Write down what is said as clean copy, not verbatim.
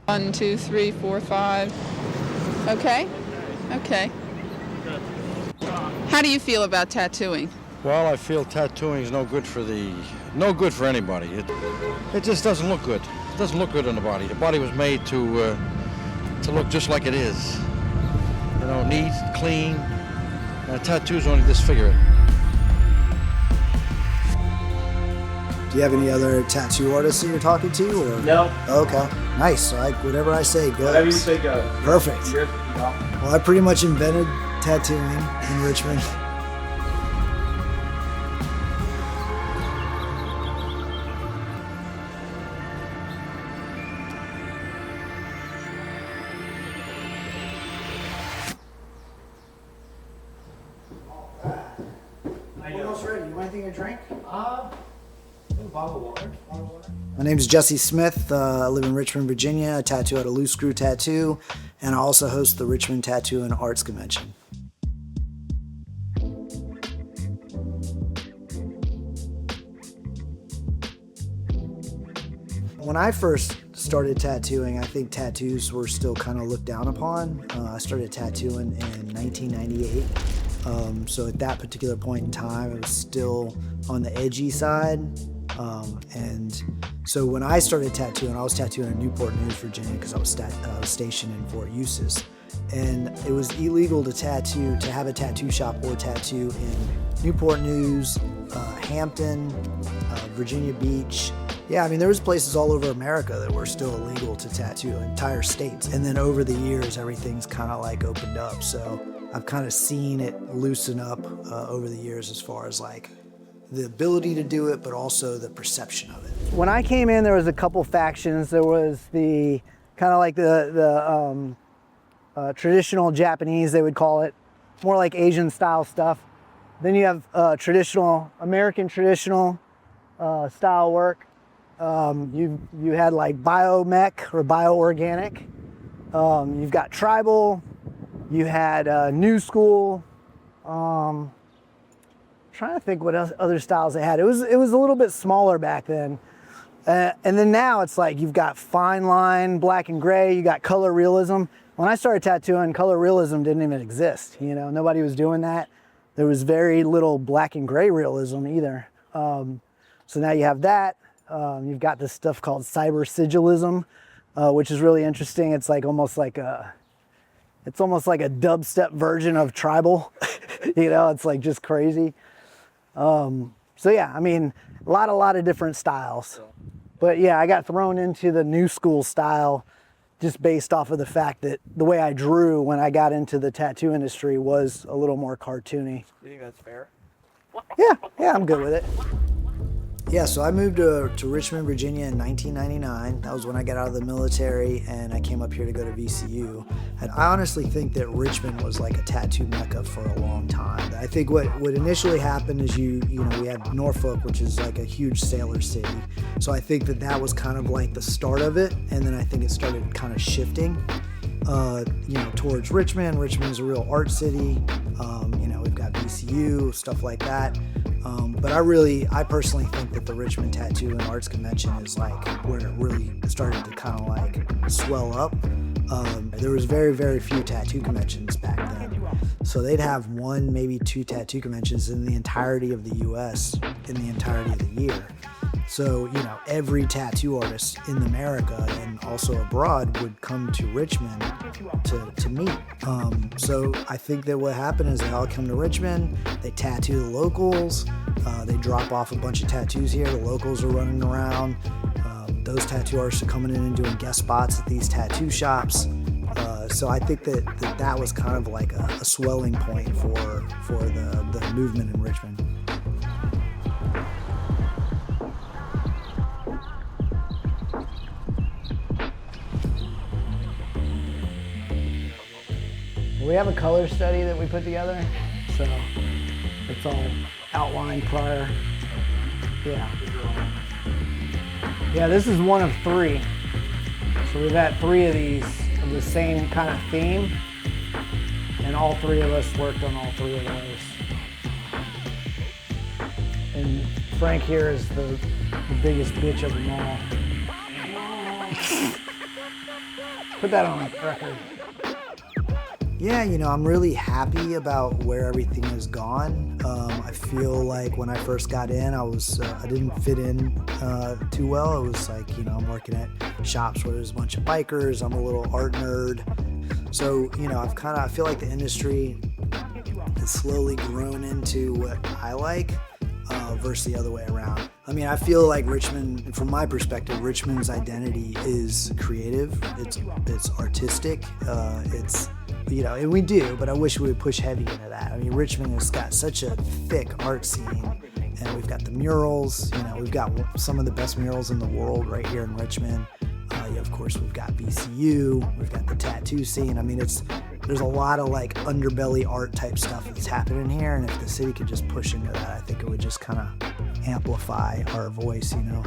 1, 2, 3, 4, 5. Okay. Okay. How do you feel about tattooing? Well, I feel tattooing is no good for anybody. It just doesn't look good. It doesn't look good on the body. The body was made to look just like it is. You know, neat, clean. Tattoos only disfigure it. Do you have any other tattoo artists that you're talking to? Or? No. Okay. Nice. So whatever I say goes. Whatever you say goes. Perfect. Good. Well, I pretty much invented tattooing in Richmond. Almost ready. You want anything to drink? A bottle of water. My name is Jesse Smith. I live in Richmond, Virginia. I tattoo at a Loose Screw Tattoo, and I also host the Richmond Tattoo and Arts Convention. When I first started tattooing, I think tattoos were still kind of looked down upon. I started tattooing in 1998. So at that particular point in time, it was still on the edgy side. And so when I started tattooing, I was tattooing in Newport News, Virginia, because I was stationed in Fort Eustis. And it was illegal to have a tattoo shop or tattoo in Newport News, Hampton, Virginia Beach. Yeah, I mean, there was places all over America that were still illegal to tattoo, entire states. And then over the years, everything's kind of like opened up. So I've kind of seen it loosen up over the years as far as like the ability to do it, but also the perception of it. When I came in, there was a couple factions. There was the kind of like the traditional Japanese, they would call it, more like Asian style stuff. Then you have American traditional style work. You had like biomech or bioorganic. You've got tribal. You had new school. Trying to think what else, other styles they had. It was a little bit smaller back then. And then now it's like you've got fine line, black and gray. You got color realism. When I started tattooing, color realism didn't even exist. You know, nobody was doing that. There was very little black and gray realism either. So now you have that. You've got this stuff called cyber sigilism, which is really interesting. It's like almost like a dubstep version of tribal. You know, it's like just crazy. So yeah, I mean, a lot of different styles. But yeah, I got thrown into the new school style just based off of the fact that the way I drew when I got into the tattoo industry was a little more cartoony. You think that's fair? Yeah, I'm good with it. Yeah, so I moved to Richmond, Virginia in 1999. That was when I got out of the military and I came up here to go to VCU. And I honestly think that Richmond was like a tattoo mecca for a long time. I think what initially happened is you know, we had Norfolk, which is like a huge sailor city. So I think that was kind of like the start of it. And then I think it started kind of shifting, you know, towards Richmond. Richmond's a real art city. You know, we've got VCU, stuff like that. But I personally think that the Richmond Tattoo and Arts Convention is like where it really started to kind of like swell up. There was very, very few tattoo conventions back then. So they'd have one, maybe two tattoo conventions in the entirety of the US in the entirety of the year. So, you know, every tattoo artist in America and also abroad would come to Richmond to meet. So I think that what happened is they all come to Richmond, they tattoo the locals, they drop off a bunch of tattoos here, the locals are running around, those tattoo artists are coming in and doing guest spots at these tattoo shops. So I think that was kind of like a swelling point for the movement in Richmond. We have a color study that we put together, so it's all outlined prior. Yeah, this is one of 3. So we've had 3 of these of the same kind of theme, and all 3 of us worked on all 3 of those. And Frank here is the biggest bitch of them all. Put that on record. Yeah, you know, I'm really happy about where everything has gone. I feel like when I first got in, I didn't fit in too well. It was like, you know, I'm working at shops where there's a bunch of bikers. I'm a little art nerd. So, you know, I feel like the industry has slowly grown into what I like versus the other way around. I mean, I feel like Richmond, from my perspective, Richmond's identity is creative. It's artistic. It's, you know, and we do, but I wish we would push heavy into that. I mean, Richmond has got such a thick art scene, and we've got the murals. You know, we've got some of the best murals in the world right here in Richmond. Of course, we've got VCU, we've got the tattoo scene. I mean, there's a lot of like underbelly art type stuff that's happening here, and if the city could just push into that, I think it would just kind of amplify our voice, you know.